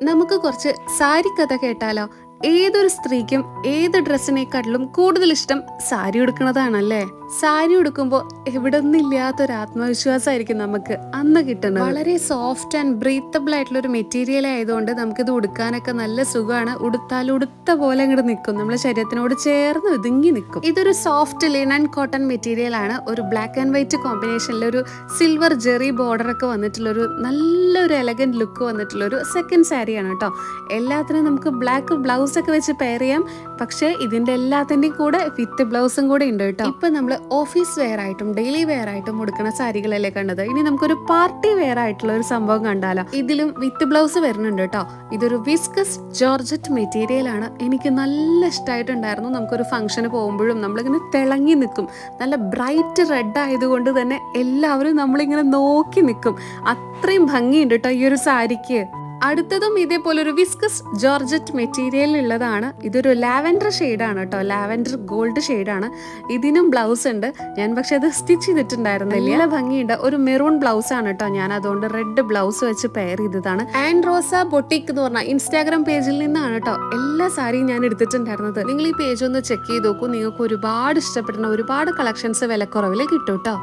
നമുക്ക് കുറച്ച് സാരി കഥ കേട്ടാലോ? ഏതൊരു സ്ത്രീക്കും ഏത് ഡ്രസ്സിനെക്കാട്ടിലും കൂടുതൽ ഇഷ്ടം സാരി ഉടുക്കുന്നതാണല്ലേ? സാരി ഉടുക്കുമ്പോൾ എവിടെ നിന്നില്ലാത്തൊരു ആത്മവിശ്വാസമായിരിക്കും നമുക്ക് അന്ന് കിട്ടുന്നത്. വളരെ സോഫ്റ്റ് ആൻഡ് ബ്രീത്തബിൾ ആയിട്ടുള്ള ഒരു മെറ്റീരിയൽ ആയതുകൊണ്ട് നമുക്കിത് ഉടുക്കാനൊക്കെ നല്ല സുഖമാണ്. ഉടുത്താൽ ഉടുത്ത പോലെ അങ്ങോട്ട് നിൽക്കും, നമ്മുടെ ശരീരത്തിനോട് ചേർന്ന് ഒതുങ്ങി നിൽക്കും. ഇതൊരു സോഫ്റ്റ് ലിനൻ കോട്ടൺ മെറ്റീരിയൽ ആണ്. ഒരു ബ്ലാക്ക് ആൻഡ് വൈറ്റ് കോമ്പിനേഷനിൽ ഒരു സിൽവർ ജെറി ബോർഡർ ഒക്കെ വന്നിട്ടുള്ള ഒരു നല്ലൊരു എലഗന്റ് ലുക്ക് വന്നിട്ടുള്ള ഒരു സെക്കൻഡ് സാരിയാണ് കേട്ടോ. എല്ലാത്തിനും നമുക്ക് ബ്ലാക്ക് ബ്ലൗസ് ഒക്കെ വെച്ച് പെയർ ചെയ്യാം. പക്ഷേ ഇതിന്റെ എല്ലാത്തിന്റെയും കൂടെ വിത്ത് ബ്ലൗസും കൂടെ ഉണ്ട് കേട്ടോ. ഇപ്പൊ നമ്മൾ ഓഫീസ് വെയർ ആയിട്ടും ഡെയിലി വെയർ ആയിട്ടും ഉടുക്കുന്ന സാരികളല്ലേ കണ്ടത്. ഇനി നമുക്കൊരു പാർട്ടി വെയർ ആയിട്ടുള്ള ഒരു സംഭവം കണ്ടാലോ? ഇതിലും വിത്ത് ബ്ലൗസ് വരുന്നുണ്ട് കേട്ടോ. ഇതൊരു വിസ്കസ് ജോർജറ്റ് മെറ്റീരിയൽ ആണ്. എനിക്ക് നല്ല ഇഷ്ടമായിട്ടുണ്ടായിരുന്നു. നമുക്കൊരു ഫംഗ്ഷന് പോകുമ്പോഴും നമ്മളിങ്ങനെ തിളങ്ങി നിൽക്കും. നല്ല ബ്രൈറ്റ് റെഡ് ആയതുകൊണ്ട് തന്നെ എല്ലാവരും നമ്മളിങ്ങനെ നോക്കി നിൽക്കും. അത്രയും ഭംഗിയുണ്ട് കേട്ടോ ഈ ഒരു സാരിക്ക്. അടുത്തതും ഇതേപോലെ ഒരു വിസ്കസ് ജോർജറ്റ് മെറ്റീരിയൽ ഉള്ളതാണ്. ഇതൊരു ലാവൻഡർ ഷെയ്ഡാണ് കേട്ടോ. ലാവൻഡർ ഗോൾഡ് ഷെയ്ഡാണ്. ഇതിനും ബ്ലൗസ് ഉണ്ട്. ഞാൻ പക്ഷെ അത് സ്റ്റിച്ച് ചെയ്തിട്ടുണ്ടായിരുന്നില്ല. നല്ല ഭംഗിയുണ്ട്. ഒരു മെറൂൺ ബ്ലൗസ് ആണ് കേട്ടോ. ഞാൻ അതുകൊണ്ട് റെഡ് ബ്ലൗസ് വെച്ച് പെയർ ചെയ്തതാണ്. ആൻഡ് റോസ ബൊട്ടിക് എന്ന് പറഞ്ഞ ഇൻസ്റ്റാഗ്രാം പേജിൽ നിന്നാണ് കേട്ടോ എല്ലാ സാരിയും ഞാൻ എടുത്തിട്ടുണ്ടായിരുന്നത്. നിങ്ങൾ ഈ പേജ് ഒന്ന് ചെക്ക് ചെയ്ത് നോക്കൂ. നിങ്ങൾക്ക് ഒരുപാട് ഇഷ്ടപ്പെടുന്ന ഒരുപാട് കളക്ഷൻസ് വിലക്കുറവിൽ കിട്ടും കേട്ടോ.